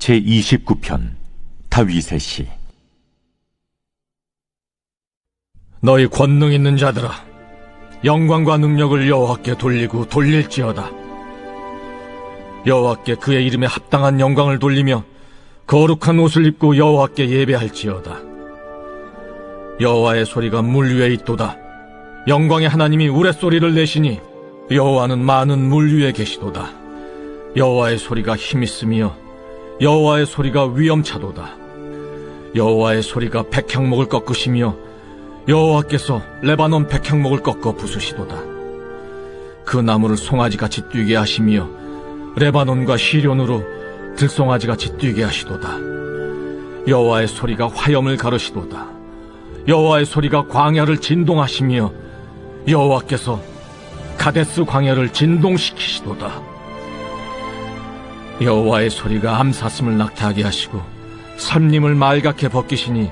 제29편 다윗의 시. 너희 권능 있는 자들아, 영광과 능력을 여호와께 돌리고 돌릴지어다. 여호와께 그의 이름에 합당한 영광을 돌리며 거룩한 옷을 입고 여호와께 예배할지어다. 여호와의 소리가 물 위에 있도다. 영광의 하나님이 우레소리를 내시니 여호와는 많은 물 위에 계시도다. 여호와의 소리가 힘있으며 여호와의 소리가 위엄차도다. 여호와의 소리가 백향목을 꺾으시며 여호와께서 레바논 백향목을 꺾어 부수시도다. 그 나무를 송아지같이 뛰게 하시며 레바논과 시련으로 들송아지같이 뛰게 하시도다. 여호와의 소리가 화염을 가르시도다. 여호와의 소리가 광야를 진동하시며 여호와께서 가데스 광야를 진동시키시도다. 여호와의 소리가 암사슴을 낙타하게 하시고 선림을 말갛게 벗기시니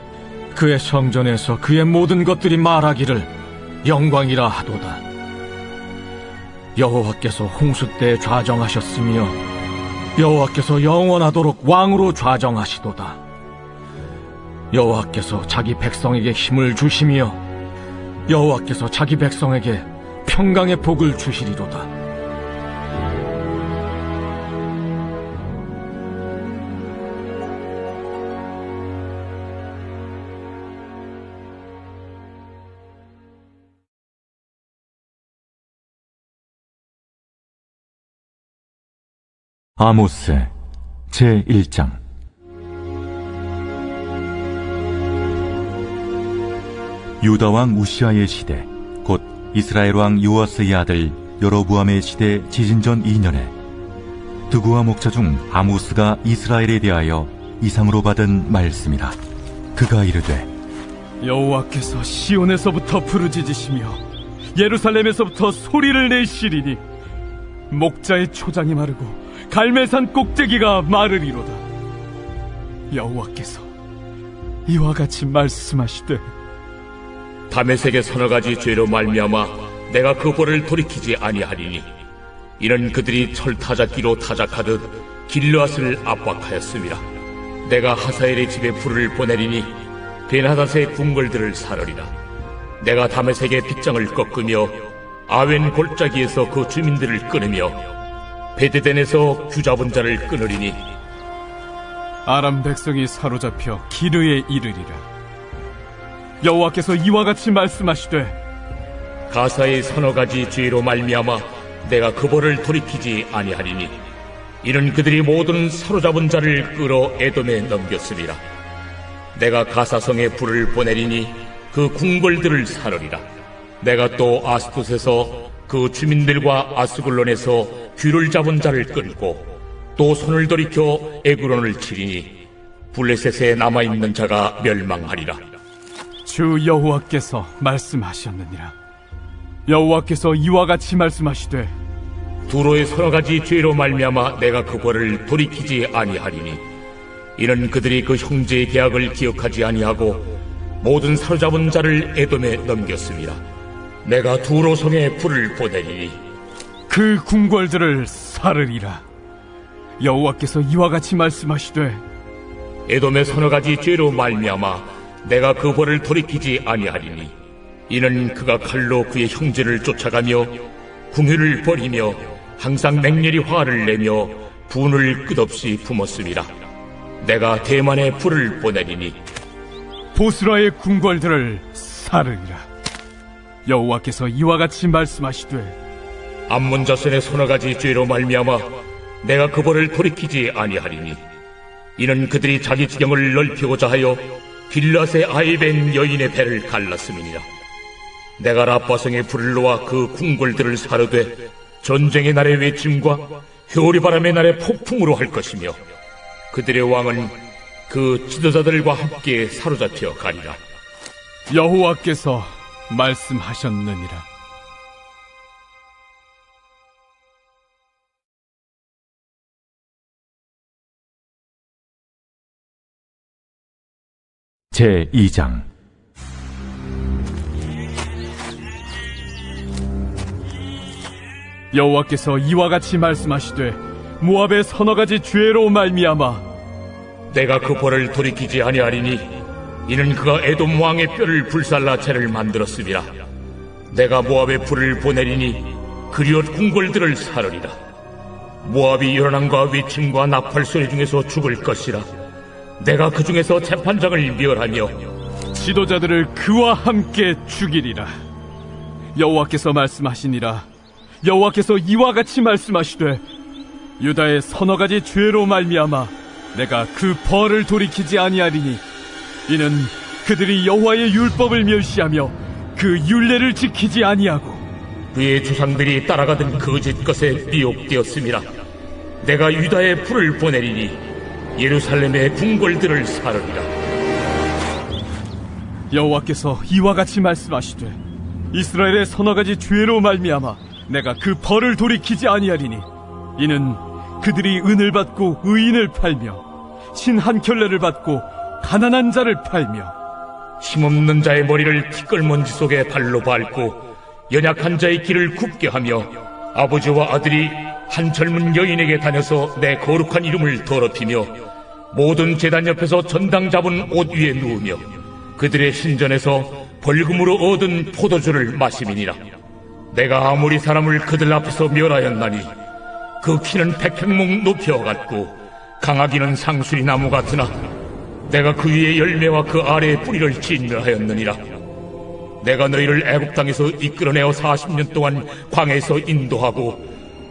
그의 성전에서 그의 모든 것들이 말하기를 영광이라 하도다. 여호와께서 홍수 때 좌정하셨으며 여호와께서 영원하도록 왕으로 좌정하시도다. 여호와께서 자기 백성에게 힘을 주시며 여호와께서 자기 백성에게 평강의 복을 주시리로다. 아모스 제1장. 유다 왕 우시아의 시대, 곧 이스라엘 왕 요아스의 아들 여로보암의 시대 지진전 2년에 드구와 목자 중 아모스가 이스라엘에 대하여 이상으로 받은 말씀이라. 그가 이르되, 여호와께서 시온에서부터 부르짖으시며 예루살렘에서부터 소리를 내시리니 목자의 초장이 마르고 갈멜산 꼭대기가 마르리로다. 여호와께서 이와 같이 말씀하시되, 다메섹의 서너 가지 죄로 말미암아 내가 그 벌을 돌이키지 아니하리니 이는 그들이 철타작기로 타작하듯 길르앗을 압박하였음이라. 내가 하사엘의 집에 불을 보내리니 베나닷의 궁궐들을 사르리라. 내가 다메섹의 빗장을 꺾으며 아웬 골짜기에서 그 주민들을 끊으며 베데덴에서 규잡은 자를 끊으리니 아람 백성이 사로잡혀 기르에 이르리라. 여호와께서 이와 같이 말씀하시되, 가사의 서너 가지 죄로 말미암아 내가 그 벌을 돌이키지 아니하리니 이는 그들이 모든 사로잡은 자를 끌어 에돔에 넘겼으리라. 내가 가사성에 불을 보내리니 그 궁궐들을 사르리라. 내가 또 아스돗에서 그 주민들과 아스글론에서 귀를 잡은 자를 끌고 또 손을 돌이켜 에그론을 치리니 블레셋에 남아있는 자가 멸망하리라. 주 여호와께서 말씀하셨느니라. 여호와께서 이와 같이 말씀하시되, 두로의 서너 가지 죄로 말미암아 내가 그 벌을 돌이키지 아니하리니 이는 그들이 그 형제의 계약을 기억하지 아니하고 모든 사로잡은 자를 에돔에 넘겼습니다. 내가 두로 성에 불을 보내리니 그 궁궐들을 사르리라. 여호와께서 이와 같이 말씀하시되, 에돔의 서너 가지 죄로 말미암아 내가 그 벌을 돌이키지 아니하리니 이는 그가 칼로 그의 형제를 쫓아가며 궁유를 버리며 항상 맹렬히 화를 내며 분을 끝없이 품었음이라. 내가 대만에 불을 보내리니 보스라의 궁궐들을 사르리라. 여호와께서 이와 같이 말씀하시되, 암몬 자손의 서너 가지 죄로 말미암아 내가 그 벌을 돌이키지 아니하리니 이는 그들이 자기 지경을 넓히고자 하여 길앗의 아이벤 여인의 배를 갈랐음이니라. 내가 라빠성의 불을 놓아 그 궁궐들을 사르되 전쟁의 날의 외침과 회오리바람의 날의 폭풍으로 할 것이며 그들의 왕은 그 지도자들과 함께 사로잡혀 가리라. 여호와께서 말씀하셨느니라. 제2장. 여호와께서 이와 같이 말씀하시되, 모압의 서너 가지 죄로 말미암아 내가 그 벌을 돌이키지 아니하리니 이는 그가 에돔 왕의 뼈를 불살라 채를 만들었음이라. 내가 모압에 불을 보내리니 그리옷 궁궐들을 사르리라. 모압이 요란함과 외침과 나팔 소리 중에서 죽을 것이라. 내가 그 중에서 재판장을 멸하며 지도자들을 그와 함께 죽이리라. 여호와께서 말씀하시니라. 여호와께서 이와 같이 말씀하시되 유다의 서너 가지 죄로 말미암아 내가 그 벌을 돌이키지 아니하리니 이는 그들이 여호와의 율법을 멸시하며 그 율례를 지키지 아니하고 그의 조상들이 따라가던 거짓 것에 미혹되었음이라. 내가 유다에 불을 보내리니 예루살렘의 궁궐들을 사르리라. 여호와께서 이와 같이 말씀하시되 이스라엘의 서너 가지 죄로 말미암아 내가 그 벌을 돌이키지 아니하리니 이는 그들이 은을 받고 의인을 팔며 신 한 켤레를 받고 가난한 자를 팔며 힘없는 자의 머리를 티끌먼지 속에 발로 밟고 연약한 자의 길을 굽게 하며 아버지와 아들이 한 젊은 여인에게 다녀서 내 거룩한 이름을 더럽히며 모든 제단 옆에서 전당 잡은 옷 위에 누우며 그들의 신전에서 벌금으로 얻은 포도주를 마심이니라. 내가 아무리 사람을 그들 앞에서 멸하였나니 그 키는 백행목 높여갔고 강하기는 상수리 나무 같으나 내가 그 위에 열매와 그 아래에 뿌리를 진멸하였느니라. 내가 너희를 애굽 땅에서 이끌어내어 40년 동안 광야에서 인도하고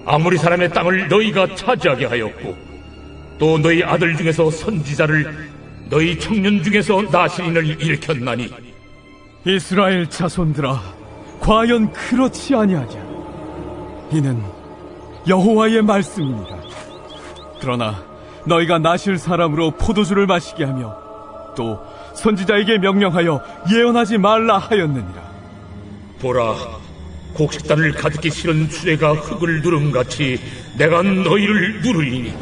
아무리 사람의 땅을 너희가 차지하게 하였고 또 너희 아들 중에서 선지자를 너희 청년 중에서 나시린을 일으켰나니 이스라엘 자손들아 과연 그렇지 아니하냐. 이는 여호와의 말씀이니라. 그러나 너희가 나실 사람으로 포도주를 마시게 하며 또 선지자에게 명령하여 예언하지 말라 하였느니라. 보라, 곡식단을 가득히 실은 수레가 흙을 누름같이 내가 너희를 누르리니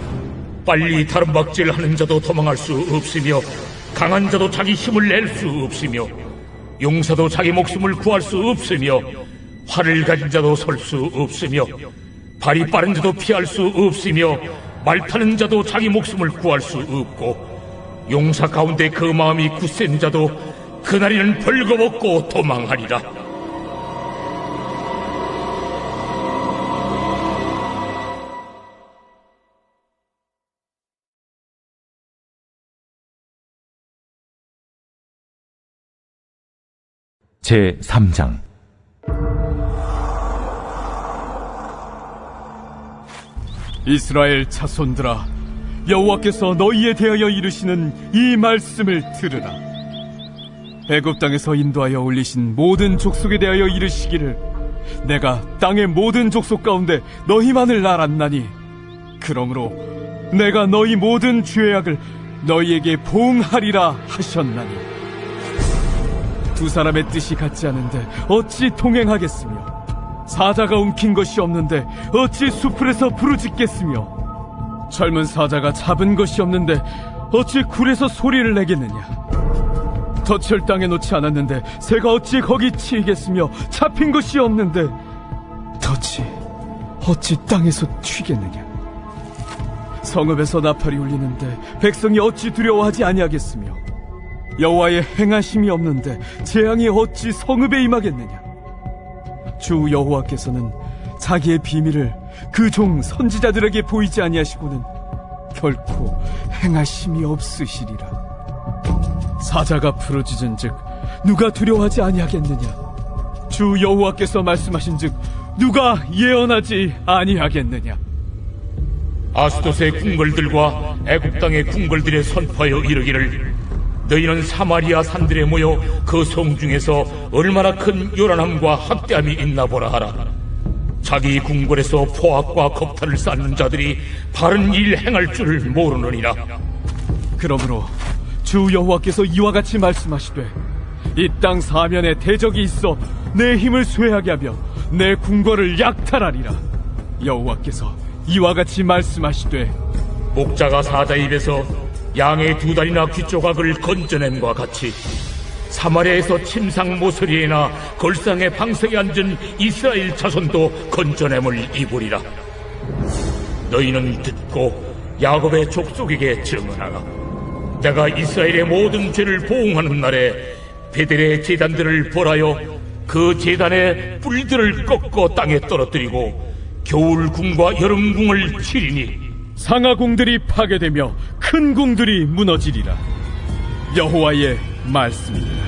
빨리 다름박질 하는 자도 도망할 수 없으며 강한 자도 자기 힘을 낼 수 없으며 용사도 자기 목숨을 구할 수 없으며 활을 가진 자도 설 수 없으며 발이 빠른 자도 피할 수 없으며 말 타는 자도 자기 목숨을 구할 수 없고 용사 가운데 그 마음이 굳센 자도 그날에는 벌거벗고 도망하리라. 제3장. 이스라엘 자손들아 여호와께서 너희에 대하여 이르시는 이 말씀을 들으라. 애굽 땅에서 인도하여 올리신 모든 족속에 대하여 이르시기를 내가 땅의 모든 족속 가운데 너희만을 알았나니 그러므로 내가 너희 모든 죄악을 너희에게 보응하리라 하셨나니 두 사람의 뜻이 같지 않은데 어찌 동행하겠으며 사자가 움킨 것이 없는데 어찌 수풀에서 부르짖겠으며 젊은 사자가 잡은 것이 없는데 어찌 굴에서 소리를 내겠느냐. 덫을 땅에 놓지 않았는데 새가 어찌 거기 치이겠으며 잡힌 것이 없는데 덫이 어찌 땅에서 튀겠느냐. 성읍에서 나팔이 울리는데 백성이 어찌 두려워하지 아니하겠으며 여호와의 행하심이 없는데 재앙이 어찌 성읍에 임하겠느냐. 주 여호와께서는 자기의 비밀을 그 종 선지자들에게 보이지 아니하시고는 결코 행하심이 없으시리라. 사자가 부르짖은즉 누가 두려워하지 아니하겠느냐. 주 여호와께서 말씀하신즉 누가 예언하지 아니하겠느냐. 아스돗의 궁궐들과 애굽 땅의 궁궐들에 선포하여 이르기를 너희는 사마리아 산들에 모여 그 성 중에서 얼마나 큰 요란함과 학대함이 있나 보라 하라. 자기 궁궐에서 포악과 겁탈을 쌓는 자들이 바른 일 행할 줄을 모르느니라. 그러므로 주 여호와께서 이와 같이 말씀하시되 이 땅 사면에 대적이 있어 내 힘을 쇠하게 하며 내 궁궐을 약탈하리라. 여호와께서 이와 같이 말씀하시되 목자가 사자 입에서 양의 두 다리나 귀 조각을 건져냄과 같이 사마리아에서 침상 모서리에나 걸상의 방석에 앉은 이스라엘 자손도 건져냄을 입으리라. 너희는 듣고 야곱의 족속에게 증언하라. 내가 이스라엘의 모든 죄를 보응하는 날에 베델의 제단들을 벌하여 그 제단의 뿔들을 꺾어 땅에 떨어뜨리고 겨울궁과 여름궁을 치리니 상하궁들이 파괴되며 큰 궁들이 무너지리라. 여호와의 말씀입니다.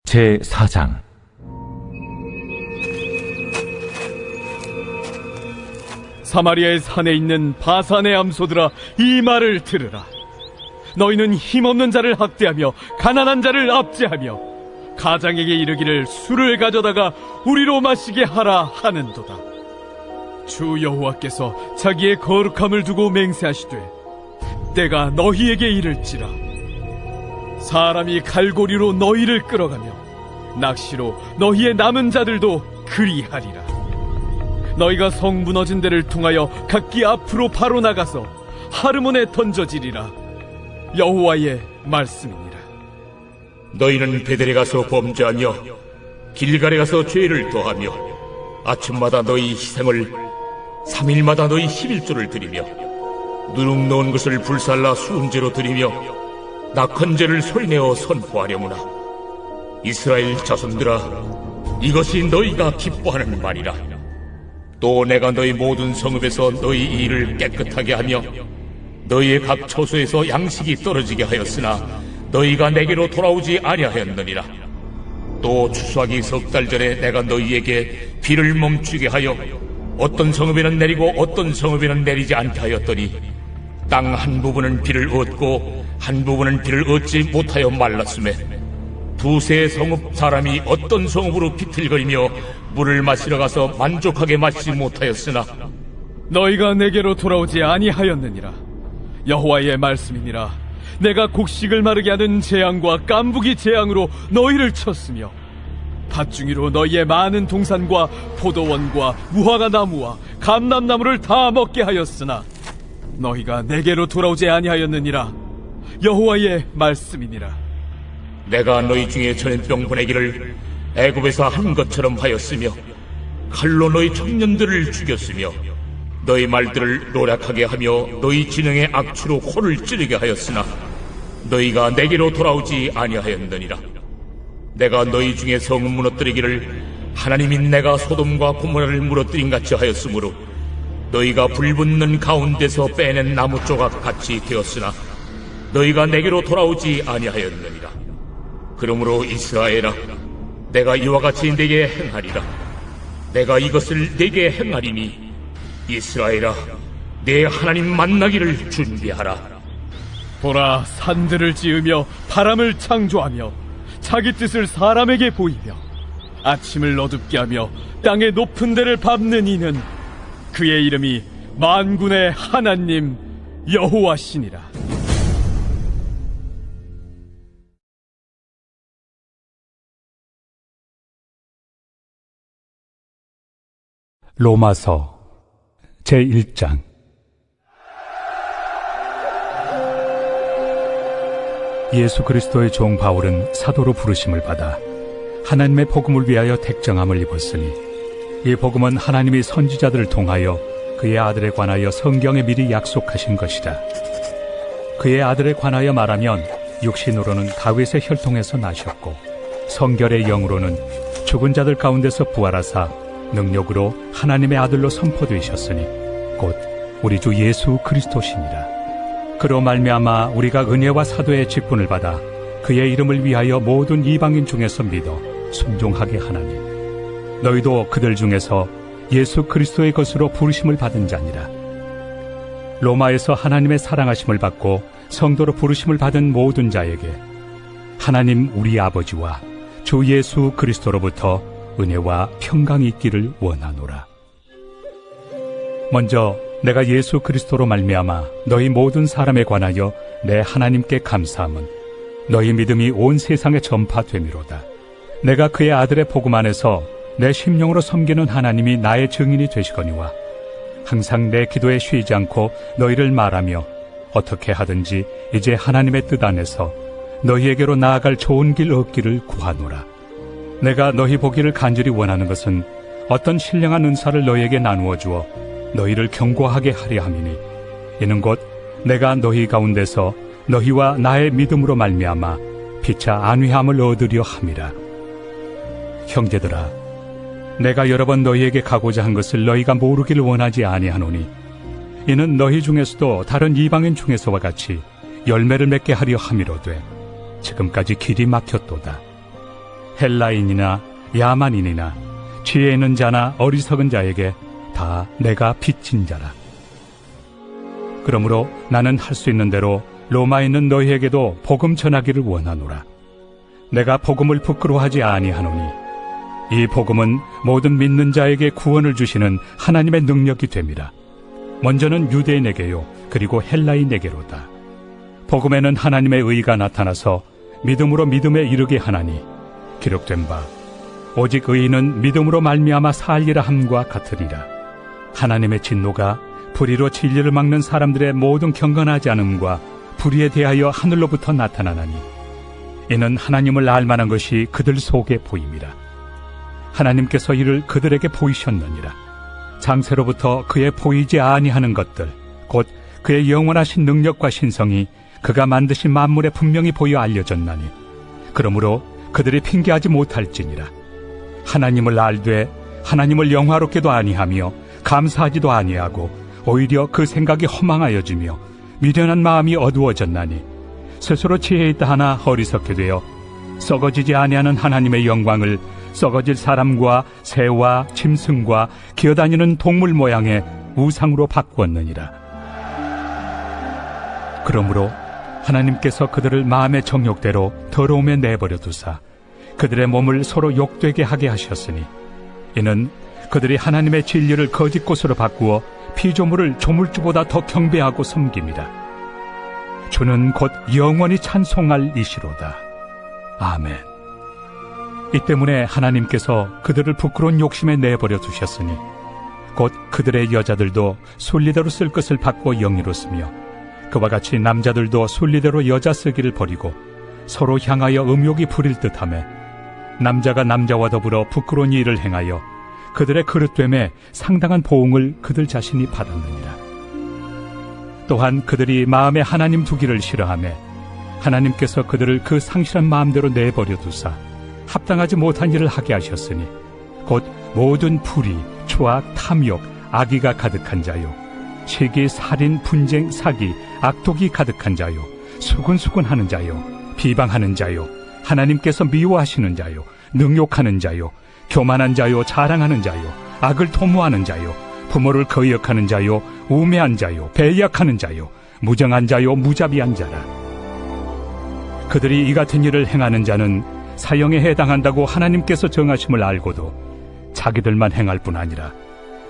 제4장. 사마리아의 산에 있는 바산의 암소들아, 이 말을 들으라. 너희는 힘없는 자를 학대하며 가난한 자를 압제하며 가장에게 이르기를 술을 가져다가 우리로 마시게 하라 하는도다. 주 여호와께서 자기의 거룩함을 두고 맹세하시되 때가 너희에게 이를지라. 사람이 갈고리로 너희를 끌어가며 낚시로 너희의 남은 자들도 그리하리라. 너희가 성 무너진 데를 통하여 각기 앞으로 바로 나가서 하르몬에 던져지리라. 여호와의 말씀이니라. 너희는 베델에 가서 범죄하며 길갈에 가서 죄를 더하며 아침마다 너희 희생을 3일마다 너희 11조를 드리며 누룩 넣은 것을 불살라 수음제로 드리며 낙헌제를 소리내어 선포하려무나. 이스라엘 자손들아, 이것이 너희가 기뻐하는 말이라. 또 내가 너희 모든 성읍에서 너희 일을 깨끗하게 하며 너희의 각 처소에서 양식이 떨어지게 하였으나 너희가 내게로 돌아오지 아니하였느니라. 또 추수하기 석 달 전에 내가 너희에게 비를 멈추게 하여 어떤 성읍에는 내리고 어떤 성읍에는 내리지 않게 하였더니 땅 한 부분은 비를 얻고 한 부분은 비를 얻지 못하여 말랐음에 두세 성읍 사람이 어떤 성읍으로 비틀거리며 물을 마시러 가서 만족하게 마시지 못하였으나 너희가 내게로 돌아오지 아니하였느니라. 여호와의 말씀이니라. 내가 곡식을 마르게 하는 재앙과 깐부기 재앙으로 너희를 쳤으며 밭중이로 너희의 많은 동산과 포도원과 무화과 나무와 감람나무를 다 먹게 하였으나 너희가 내게로 돌아오지 아니하였느니라. 여호와의 말씀이니라. 내가 너희 중에 전염병 보내기를 애굽에서 한 것처럼 하였으며 칼로 너희 청년들을 죽였으며 너희 말들을 노략하게 하며 너희 진영의 악취로 코를 찌르게 하였으나 너희가 내게로 돌아오지 아니하였느니라. 내가 너희 중에 성을 무너뜨리기를 하나님이 내가 소돔과 고모라를 무너뜨린 같이 하였으므로 너희가 불붙는 가운데서 빼낸 나무 조각 같이 되었으나 너희가 내게로 돌아오지 아니하였느니라. 그러므로 이스라엘아, 내가 이와 같이 내게 행하리라. 내가 이것을 내게 행하리니 이스라엘아, 내 하나님 만나기를 준비하라. 보라, 산들을 지으며 바람을 창조하며 자기 뜻을 사람에게 보이며 아침을 어둡게 하며 땅의 높은 데를 밟는 이는 그의 이름이 만군의 하나님 여호와시니라. 로마서 제1장. 예수 그리스도의 종 바울은 사도로 부르심을 받아 하나님의 복음을 위하여 택정함을 입었으니 이 복음은 하나님이 선지자들을 통하여 그의 아들에 관하여 성경에 미리 약속하신 것이라. 그의 아들에 관하여 말하면 육신으로는 다윗의 혈통에서 나셨고 성결의 영으로는 죽은 자들 가운데서 부활하사 능력으로 하나님의 아들로 선포되셨으니 곧 우리 주 예수 그리스도시니라. 그로 말미암아 우리가 은혜와 사도의 직분을 받아 그의 이름을 위하여 모든 이방인 중에서 믿어 순종하게 하나니 너희도 그들 중에서 예수 그리스도의 것으로 부르심을 받은 자니라. 로마에서 하나님의 사랑하심을 받고 성도로 부르심을 받은 모든 자에게 하나님 우리 아버지와 주 예수 그리스도로부터 은혜와 평강이 있기를 원하노라. 먼저 내가 예수 그리스도로 말미암아 너희 모든 사람에 관하여 내 하나님께 감사함은 너희 믿음이 온 세상에 전파됨이로다. 내가 그의 아들의 복음 안에서 내 심령으로 섬기는 하나님이 나의 증인이 되시거니와 항상 내 기도에 쉬지 않고 너희를 말하며 어떻게 하든지 이제 하나님의 뜻 안에서 너희에게로 나아갈 좋은 길 얻기를 구하노라. 내가 너희 보기를 간절히 원하는 것은 어떤 신령한 은사를 너희에게 나누어 주어 너희를 견고하게 하려 함이니 이는 곧 내가 너희 가운데서 너희와 나의 믿음으로 말미암아 피차 안위함을 얻으려 함이라. 형제들아, 내가 여러 번 너희에게 가고자 한 것을 너희가 모르기를 원하지 아니하노니 이는 너희 중에서도 다른 이방인 중에서와 같이 열매를 맺게 하려 함이로되 지금까지 길이 막혔도다. 헬라인이나 야만인이나 지혜 있는 자나 어리석은 자에게 다 내가 빚진 자라. 그러므로 나는 할 수 있는 대로 로마에 있는 너희에게도 복음 전하기를 원하노라. 내가 복음을 부끄러워하지 아니하노니 이 복음은 모든 믿는 자에게 구원을 주시는 하나님의 능력이 됨이라. 먼저는 유대인에게요 그리고 헬라인에게로다. 복음에는 하나님의 의가 나타나서 믿음으로 믿음에 이르게 하나니 기록된 바 오직 의인은 믿음으로 말미암아 살리라 함과 같으리라. 하나님의 진노가 불의로 진리를 막는 사람들의 모든 경건하지 않음과 불의에 대하여 하늘로부터 나타나나니 이는 하나님을 알만한 것이 그들 속에 보임이라. 하나님께서 이를 그들에게 보이셨느니라. 장세로부터 그의 보이지 아니하는 것들 곧 그의 영원하신 능력과 신성이 그가 만드신 만물에 분명히 보여 알려졌나니 그러므로 그들이 핑계하지 못할지니라. 하나님을 알되 하나님을 영화롭게도 아니하며 감사하지도 아니하고 오히려 그 생각이 허망하여지며 미련한 마음이 어두워졌나니 스스로 지혜 있다 하나 어리석게 되어 썩어지지 아니하는 하나님의 영광을 썩어질 사람과 새와 짐승과 기어다니는 동물 모양의 우상으로 바꾸었느니라. 그러므로 하나님께서 그들을 마음의 정욕대로 더러움에 내버려 두사 그들의 몸을 서로 욕되게 하게 하셨으니 이는 그들이 하나님의 진리를 거짓 것으로 바꾸어 피조물을 조물주보다 더 경배하고 섬깁니다. 주는 곧 영원히 찬송할 이시로다. 아멘. 이 때문에 하나님께서 그들을 부끄러운 욕심에 내버려 두셨으니 곧 그들의 여자들도 순리대로 쓸 것을 바꾸어 영리로 쓰며 그와 같이 남자들도 순리대로 여자 쓰기를 버리고 서로 향하여 음욕이 부릴 듯하며 남자가 남자와 더불어 부끄러운 일을 행하여 그들의 그릇됨에 상당한 보응을 그들 자신이 받았느니라. 또한 그들이 마음에 하나님 두기를 싫어하며 하나님께서 그들을 그 상실한 마음대로 내버려 두사 합당하지 못한 일을 하게 하셨으니 곧 모든 불의, 추악, 탐욕, 악의가 가득한 자요 시기, 살인, 분쟁, 사기, 악독이 가득한 자요 수군수군하는 자요 비방하는 자요 하나님께서 미워하시는 자요 능욕하는 자요 교만한 자요 자랑하는 자요 악을 도모하는 자요 부모를 거역하는 자요 우매한 자요 배약하는 자요 무정한 자요 무자비한 자라. 그들이 이 같은 일을 행하는 자는 사형에 해당한다고 하나님께서 정하심을 알고도 자기들만 행할 뿐 아니라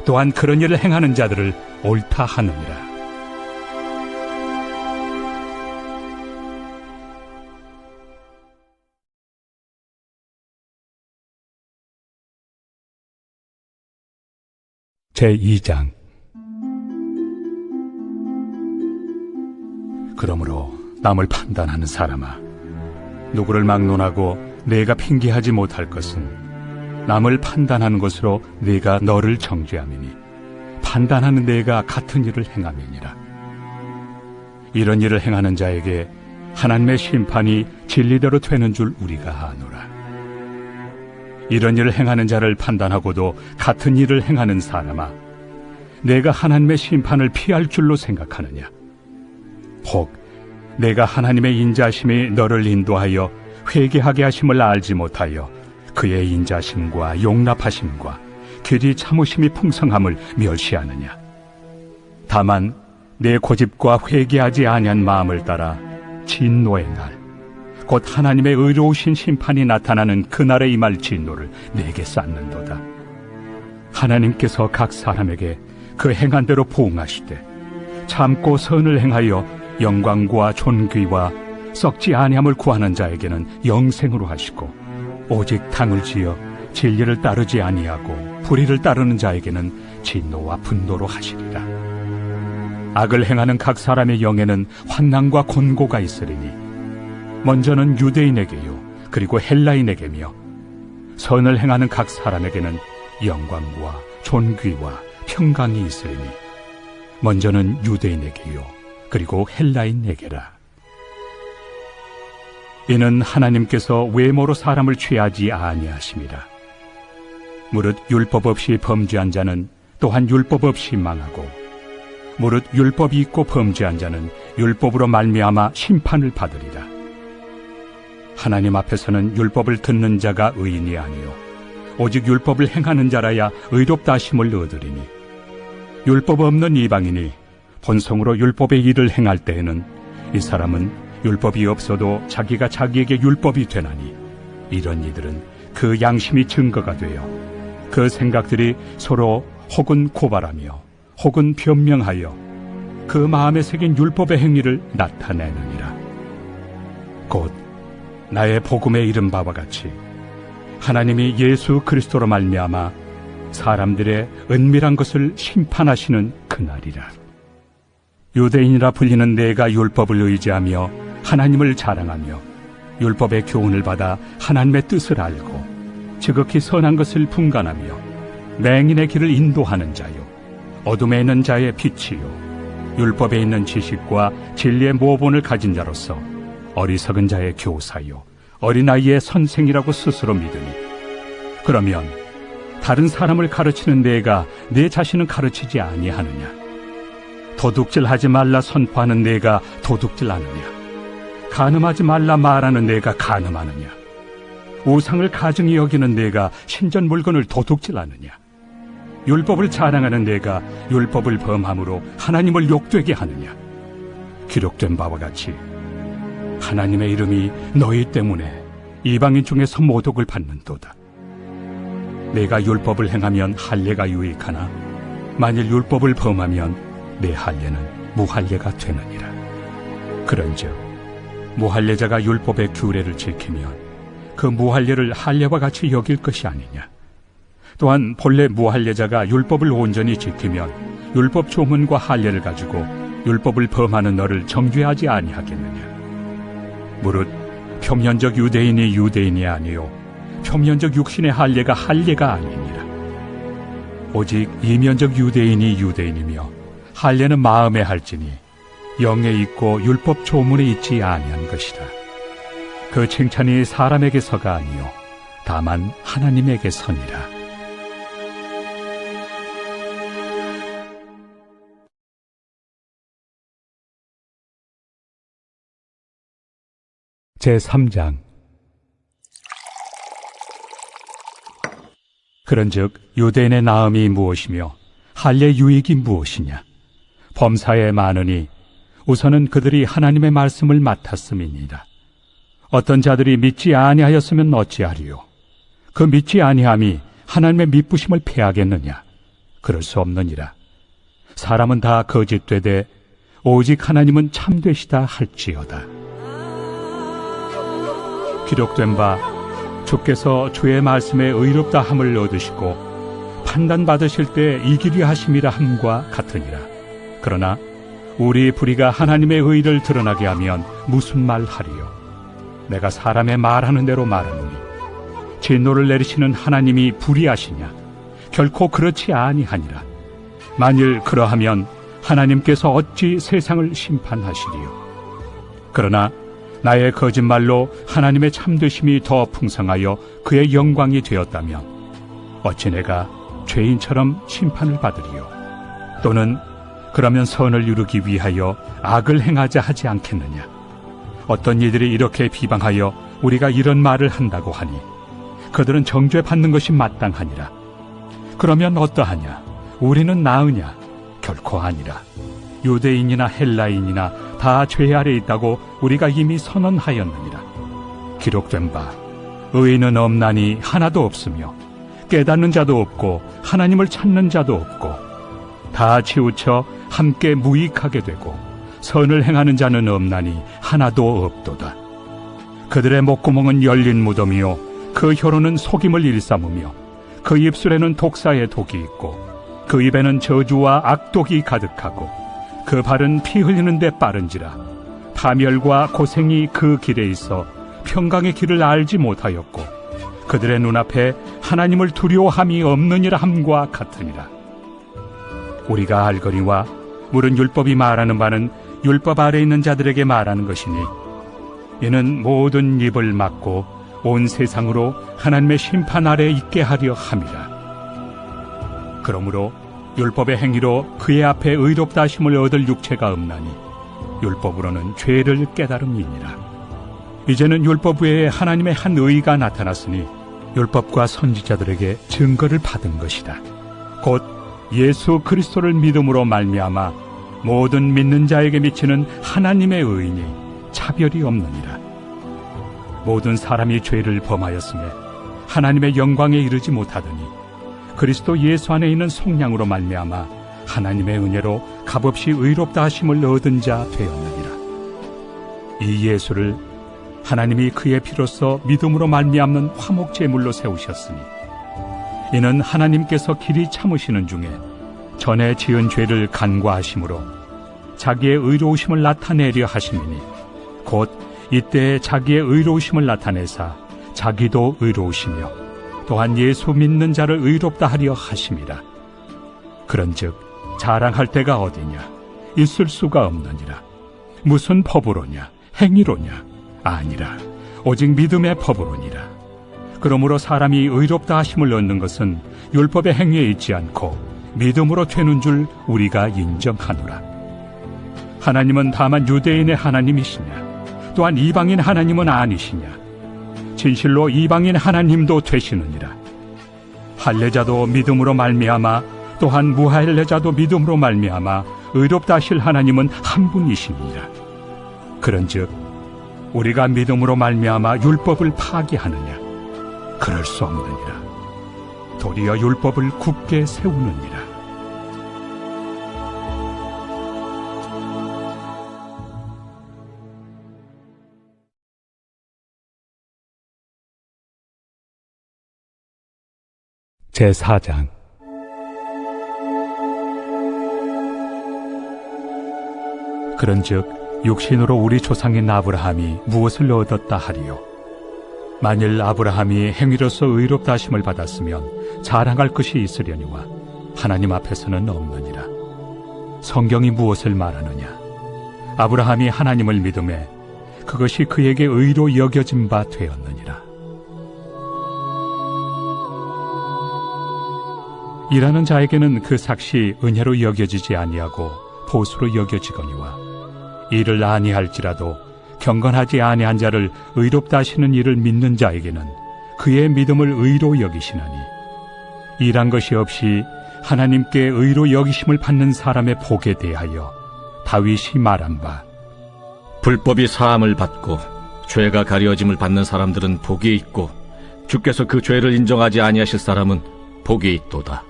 또한 그런 일을 행하는 자들을 옳다 하느니라. 제2장. 그러므로 남을 판단하는 사람아, 누구를 막론하고 내가 핑계하지 못할 것은 남을 판단하는 것으로 네가 너를 정죄함이니 판단하는 내가 같은 일을 행함이니라. 이런 일을 행하는 자에게 하나님의 심판이 진리대로 되는 줄 우리가 아노라. 이런 일을 행하는 자를 판단하고도 같은 일을 행하는 사람아, 내가 하나님의 심판을 피할 줄로 생각하느냐? 혹 내가 하나님의 인자심이 너를 인도하여 회개하게 하심을 알지 못하여 그의 인자심과 용납하심과 길이 참으심이 풍성함을 멸시하느냐? 다만 내 고집과 회개하지 아니한 마음을 따라 진노의 날, 곧 하나님의 의로우신 심판이 나타나는 그날에 임할 진노를 내게 쌓는도다. 하나님께서 각 사람에게 그 행한 대로 보응하시되 참고 선을 행하여 영광과 존귀와 썩지 아니함을 구하는 자에게는 영생으로 하시고, 오직 당을 지어 진리를 따르지 아니하고 불의를 따르는 자에게는 진노와 분노로 하시리라. 악을 행하는 각 사람의 영에는 환난과 곤고가 있으리니 먼저는 유대인에게요 그리고 헬라인에게며 선을 행하는 각 사람에게는 영광과 존귀와 평강이 있으리니 먼저는 유대인에게요 그리고 헬라인에게라. 이는 하나님께서 외모로 사람을 취하지 아니하심이라. 무릇 율법 없이 범죄한 자는 또한 율법 없이 망하고 무릇 율법이 있고 범죄한 자는 율법으로 말미암아 심판을 받으리라. 하나님 앞에서는 율법을 듣는 자가 의인이 아니요 오직 율법을 행하는 자라야 의롭다 하심을 얻으리니 율법 없는 이방인이 본성으로 율법의 일을 행할 때에는 이 사람은 율법이 없어도 자기가 자기에게 율법이 되나니 이런 이들은 그 양심이 증거가 되어 그 생각들이 서로 혹은 고발하며 혹은 변명하여 그 마음에 새긴 율법의 행위를 나타내느니라. 곧 나의 복음에 이른 바와 같이 하나님이 예수 그리스도로 말미암아 사람들의 은밀한 것을 심판하시는 그날이라. 유대인이라 불리는 내가 율법을 의지하며 하나님을 자랑하며 율법의 교훈을 받아 하나님의 뜻을 알고 지극히 선한 것을 분간하며 맹인의 길을 인도하는 자요 어둠에 있는 자의 빛이요 율법에 있는 지식과 진리의 모본을 가진 자로서 어리석은 자의 교사요 어린아이의 선생이라고 스스로 믿으니 그러면 다른 사람을 가르치는 내가 내 자신은 가르치지 아니하느냐? 도둑질하지 말라 선포하는 내가 도둑질하느냐? 간음하지 말라 말하는 내가 간음하느냐? 우상을 가증히 여기는 내가 신전 물건을 도둑질하느냐? 율법을 자랑하는 내가 율법을 범함으로 하나님을 욕되게 하느냐? 기록된 바와 같이 하나님의 이름이 너희 때문에 이방인 중에서 모독을 받는도다. 내가 율법을 행하면 할례가 유익하나 만일 율법을 범하면 내 할례는 무할례가 되느니라. 그런즉 무할례자가 율법의 규례를 지키면 그 무할례를 할례와 같이 여길 것이 아니냐. 또한 본래 무할례자가 율법을 온전히 지키면 율법 조문과 할례를 가지고 율법을 범하는 너를 정죄하지 아니하겠느냐. 무릇 표면적 유대인이 유대인이 아니요 표면적 육신의 할례가 할례가 아니니라. 오직 이면적 유대인이 유대인이며 할례는 마음에 할지니 영에 있고 율법 조문에 있지 아니한 것이라. 그 칭찬이 사람에게서가 아니요 다만 하나님에게서니라. 제3장. 그런즉 유대인의 나음이 무엇이며 할례 유익이 무엇이냐? 범사에 많으니 우선은 그들이 하나님의 말씀을 맡았음이니라. 어떤 자들이 믿지 아니하였으면 어찌하리요? 그 믿지 아니함이 하나님의 미쁘심을 패하겠느냐? 그럴 수 없느니라. 사람은 다 거짓되되 오직 하나님은 참되시다 할지어다. 기록된 바 주께서 주의 말씀에 의롭다 함을 얻으시고 판단받으실 때 이기리 하심이라 함과 같으니라. 그러나 우리 불의가 하나님의 의를 드러나게 하면 무슨 말 하리요? 내가 사람의 말하는 대로 말하노니 진노를 내리시는 하나님이 불의하시냐? 결코 그렇지 아니하니라. 만일 그러하면 하나님께서 어찌 세상을 심판하시리요? 그러나 나의 거짓말로 하나님의 참되심이 더 풍성하여 그의 영광이 되었다면 어찌 내가 죄인처럼 심판을 받으리요? 또는 그러면 선을 이루기 위하여 악을 행하자 하지 않겠느냐? 어떤 이들이 이렇게 비방하여 우리가 이런 말을 한다고 하니 그들은 정죄받는 것이 마땅하니라. 그러면 어떠하냐? 우리는 나으냐? 결코 아니라. 유대인이나 헬라인이나 다 죄 아래 있다고 우리가 이미 선언하였느니라. 기록된 바 의인은 없나니 하나도 없으며 깨닫는 자도 없고 하나님을 찾는 자도 없고 다 치우쳐 함께 무익하게 되고 선을 행하는 자는 없나니 하나도 없도다. 그들의 목구멍은 열린 무덤이요 그 혀로는 속임을 일삼으며 그 입술에는 독사의 독이 있고 그 입에는 저주와 악독이 가득하고 그 발은 피 흘리는 데 빠른지라. 파멸과 고생이 그 길에 있어 평강의 길을 알지 못하였고 그들의 눈앞에 하나님을 두려워함이 없느니라 함과 같으니라. 우리가 알거니와 물은 율법이 말하는 바는 율법 아래 있는 자들에게 말하는 것이니 이는 모든 입을 막고 온 세상으로 하나님의 심판 아래 있게 하려 함이라. 그러므로 율법의 행위로 그의 앞에 의롭다 하심을 얻을 육체가 없나니 율법으로는 죄를 깨달음이니라. 이제는 율법 외에 하나님의 한 의가 나타났으니 율법과 선지자들에게 증거를 받은 것이다. 곧 예수 그리스도를 믿음으로 말미암아 모든 믿는 자에게 미치는 하나님의 의인이 차별이 없느니라. 모든 사람이 죄를 범하였음에 하나님의 영광에 이르지 못하더니 그리스도 예수 안에 있는 속량으로 말미암아 하나님의 은혜로 값없이 의롭다 하심을 얻은 자 되었느니라. 이 예수를 하나님이 그의 피로써 믿음으로 말미암는 화목 제물로 세우셨으니 이는 하나님께서 길이 참으시는 중에 전에 지은 죄를 간과하심으로 자기의 의로우심을 나타내려 하심이니 곧 이때 자기의 의로우심을 나타내사 자기도 의로우시며 또한 예수 믿는 자를 의롭다 하려 하심이라. 그런즉 자랑할 데가 어디냐? 있을 수가 없느니라. 무슨 법으로냐? 행위로냐? 아니라 오직 믿음의 법으로니라. 그러므로 사람이 의롭다 하심을 얻는 것은 율법의 행위에 있지 않고 믿음으로 되는 줄 우리가 인정하노라. 하나님은 다만 유대인의 하나님이시냐? 또한 이방인 하나님은 아니시냐? 진실로 이방인 하나님도 되시느니라. 할례자도 믿음으로 말미암아 또한 무할례자도 믿음으로 말미암아 의롭다 하실 하나님은 한 분이시니라. 그런즉 우리가 믿음으로 말미암아 율법을 파기하느냐? 그럴 수 없느니라. 도리어 율법을 굳게 세우느니라. 제4장. 그런즉 육신으로 우리 조상인 아브라함이 무엇을 얻었다 하리요? 만일 아브라함이 행위로서 의롭다 하심을 받았으면 자랑할 것이 있으려니와 하나님 앞에서는 없느니라. 성경이 무엇을 말하느냐? 아브라함이 하나님을 믿음에 그것이 그에게 의로 여겨진 바 되었느니라. 일하는 자에게는 그 삭시 은혜로 여겨지지 아니하고 보수로 여겨지거니와 일을 아니할지라도 경건하지 아니한 자를 의롭다 하시는 일을 믿는 자에게는 그의 믿음을 의로 여기시나니 일한 것이 없이 하나님께 의로 여기심을 받는 사람의 복에 대하여 다윗이 말한 바 불법이 사함을 받고 죄가 가려짐을 받는 사람들은 복이 있고 주께서 그 죄를 인정하지 아니하실 사람은 복이 있도다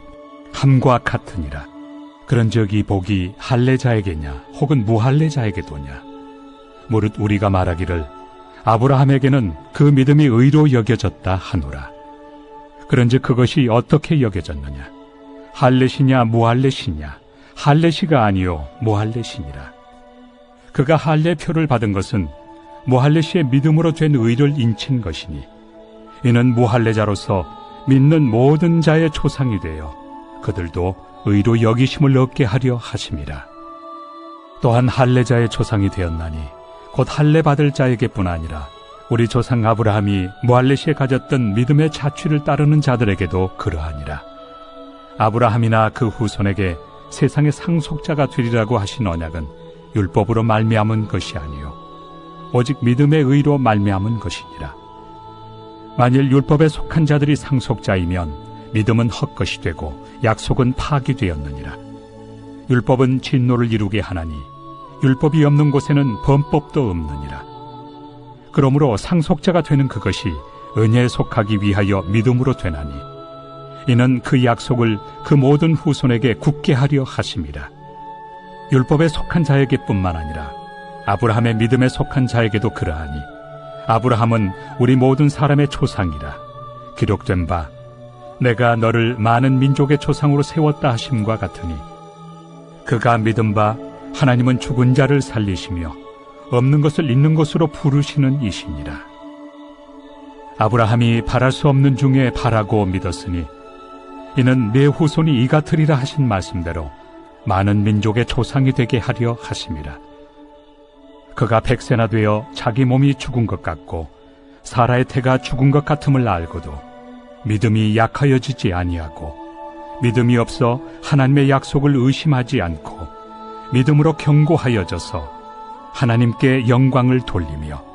함과 같으니라. 그런즉 이 복이 할례자에게냐 혹은 무할례자에게도냐? 무릇 우리가 말하기를 아브라함에게는 그 믿음이 의로 여겨졌다 하노라. 그런즉 그것이 어떻게 여겨졌느냐? 할례시냐 무할례시냐? 할례시가 아니요 무할례시니라. 그가 할례표를 받은 것은 무할례시의 믿음으로 된 의를 인친 것이니 이는 무할례자로서 믿는 모든 자의 초상이 되어 그들도 의로 여기심을 얻게 하려 하심이라. 또한 할례자의 초상이 되었나니 곧 할례 받을 자에게뿐 아니라 우리 조상 아브라함이 무할례시에 가졌던 믿음의 자취를 따르는 자들에게도 그러하니라. 아브라함이나 그 후손에게 세상의 상속자가 되리라고 하신 언약은 율법으로 말미암은 것이 아니요 오직 믿음의 의로 말미암은 것이니라. 만일 율법에 속한 자들이 상속자이면 믿음은 헛것이 되고 약속은 파기되었느니라. 율법은 진노를 이루게 하나니 율법이 없는 곳에는 범법도 없느니라. 그러므로 상속자가 되는 그것이 은혜에 속하기 위하여 믿음으로 되나니 이는 그 약속을 그 모든 후손에게 굳게 하려 하심이라. 율법에 속한 자에게뿐만 아니라 아브라함의 믿음에 속한 자에게도 그러하니 아브라함은 우리 모든 사람의 조상이라. 기록된 바 내가 너를 많은 민족의 조상으로 세웠다 하심과 같으니 그가 믿은 바 하나님은 죽은 자를 살리시며 없는 것을 있는 것으로 부르시는 이시니라. 아브라함이 바랄 수 없는 중에 바라고 믿었으니 이는 내 후손이 이 같으리라 하신 말씀대로 많은 민족의 조상이 되게 하려 하심이라. 그가 100세나 되어 자기 몸이 죽은 것 같고 사라의 태가 죽은 것 같음을 알고도 믿음이 약하여지지 아니하고 믿음이 없어 하나님의 약속을 의심하지 않고 믿음으로 견고하여져서 하나님께 영광을 돌리며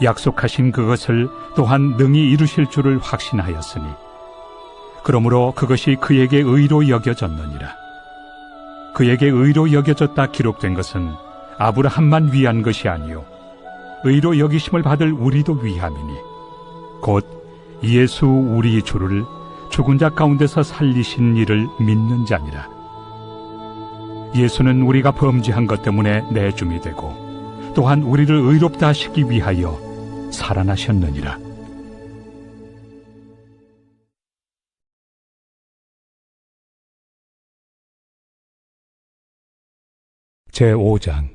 약속하신 그것을 또한 능히 이루실 줄을 확신하였으니 그러므로 그것이 그에게 의로 여겨졌느니라. 그에게 의로 여겨졌다 기록된 것은 아브라함만 위한 것이 아니요 의로 여기심을 받을 우리도 위함이니 곧 예수 우리 주를 죽은 자 가운데서 살리신 이를 믿는 자니라. 예수는 우리가 범죄한 것 때문에 내줌이 되고 또한 우리를 의롭다 하시기 위하여 살아나셨느니라. 제5장.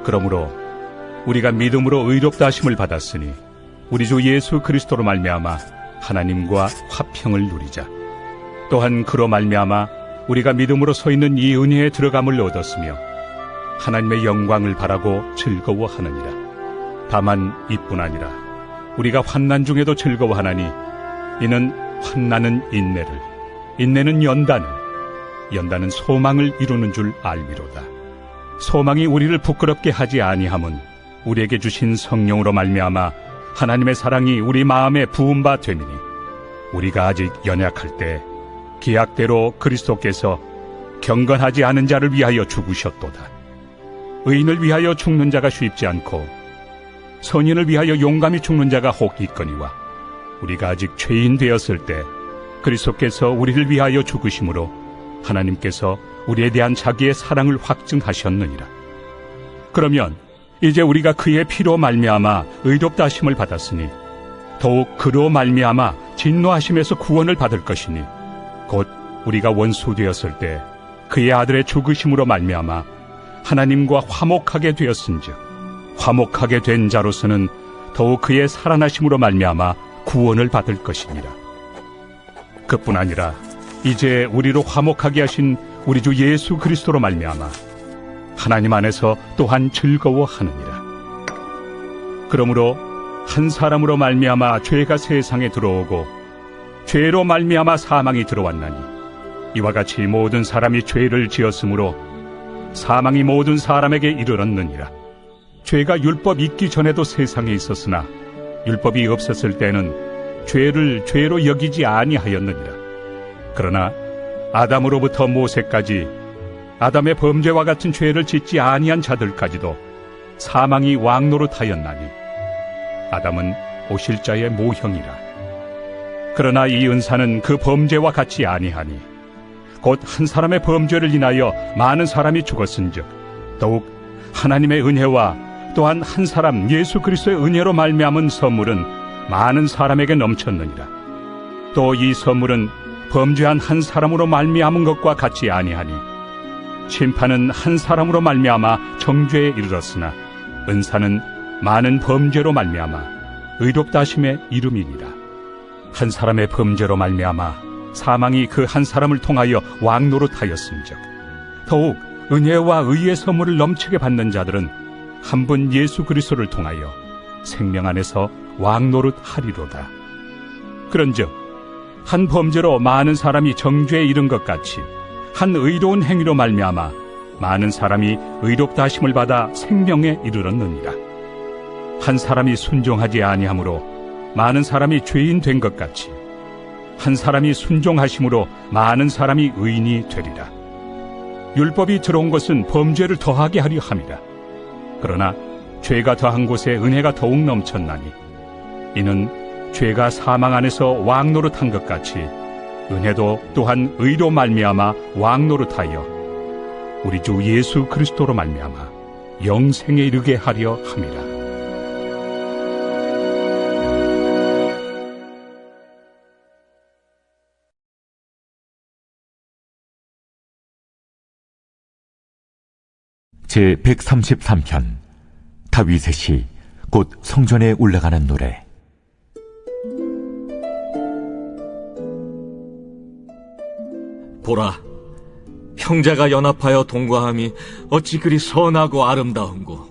그러므로 우리가 믿음으로 의롭다 하심을 받았으니 우리 주 예수 그리스도로 말미암아 하나님과 화평을 누리자. 또한 그로 말미암아 우리가 믿음으로 서 있는 이 은혜에 들어감을 얻었으며 하나님의 영광을 바라고 즐거워하느니라. 다만 이뿐 아니라 우리가 환난 중에도 즐거워하나니 이는 환난은 인내를, 인내는 연단을, 연단은 소망을 이루는 줄 알미로다. 소망이 우리를 부끄럽게 하지 아니함은 우리에게 주신 성령으로 말미암아 하나님의 사랑이 우리 마음에 부은 바 됨이니 우리가 아직 연약할 때 기약대로 그리스도께서 경건하지 않은 자를 위하여 죽으셨도다. 의인을 위하여 죽는 자가 쉽지 않고 선인을 위하여 용감히 죽는 자가 혹 있거니와 우리가 아직 죄인 되었을 때 그리스도께서 우리를 위하여 죽으심으로 하나님께서 우리에 대한 자기의 사랑을 확증하셨느니라. 그러면 이제 우리가 그의 피로 말미암아 의롭다 하심을 받았으니 더욱 그로 말미암아 진노하심에서 구원을 받을 것이니 곧 우리가 원수 되었을 때 그의 아들의 죽으심으로 말미암아 하나님과 화목하게 되었은즉 화목하게 된 자로서는 더욱 그의 살아나심으로 말미암아 구원을 받을 것이니라. 그뿐 아니라 이제 우리로 화목하게 하신 우리 주 예수 그리스도로 말미암아 하나님 안에서 또한 즐거워하느니라. 그러므로 한 사람으로 말미암아 죄가 세상에 들어오고 죄로 말미암아 사망이 들어왔나니 이와 같이 모든 사람이 죄를 지었으므로 사망이 모든 사람에게 이르렀느니라. 죄가 율법 있기 전에도 세상에 있었으나 율법이 없었을 때는 죄를 죄로 여기지 아니하였느니라. 그러나 아담으로부터 모세까지 아담의 범죄와 같은 죄를 짓지 아니한 자들까지도 사망이 왕노릇하였나니 아담은 오실 자의 모형이라. 그러나 이 은사는 그 범죄와 같이 아니하니 곧 한 사람의 범죄를 인하여 많은 사람이 죽었은즉 더욱 하나님의 은혜와 또한 한 사람 예수 그리스도의 은혜로 말미암은 선물은 많은 사람에게 넘쳤느니라. 또 이 선물은 범죄한 한 사람으로 말미암은 것과 같이 아니하니 심판은 한 사람으로 말미암아 정죄에 이르렀으나 은사는 많은 범죄로 말미암아 의롭다 하심의 이름이니라. 한 사람의 범죄로 말미암아 사망이 그 한 사람을 통하여 왕노릇하였은즉 더욱 은혜와 의의 선물을 넘치게 받는 자들은 한 분 예수 그리스도를 통하여 생명 안에서 왕노릇하리로다. 그런즉 한 범죄로 많은 사람이 정죄에 이른 것 같이 한 의로운 행위로 말미암아 많은 사람이 의롭다 하심을 받아 생명에 이르렀느니라. 한 사람이 순종하지 아니하므로 많은 사람이 죄인 된 것 같이 한 사람이 순종하심으로 많은 사람이 의인이 되리라. 율법이 들어온 것은 범죄를 더하게 하려 함이라. 그러나 죄가 더한 곳에 은혜가 더욱 넘쳤나니 이는 죄가 사망 안에서 왕노릇한 것 같이 은혜도 또한 의로 말미암아 왕노릇하여 우리 주 예수 그리스도로 말미암아 영생에 이르게 하려 함이라. 제 133편 다윗의 시 곧 성전에 올라가는 노래. 보라, 형제가 연합하여 동거함이 어찌 그리 선하고 아름다운고.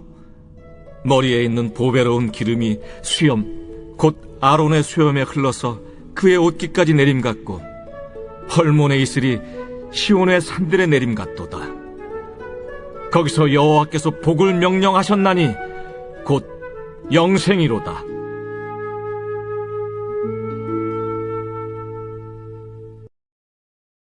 머리에 있는 보배로운 기름이 수염 곧 아론의 수염에 흘러서 그의 옷깃까지 내림 같고, 헐몬의 이슬이 시온의 산들의 내림 같도다. 거기서 여호와께서 복을 명령하셨나니 곧 영생이로다.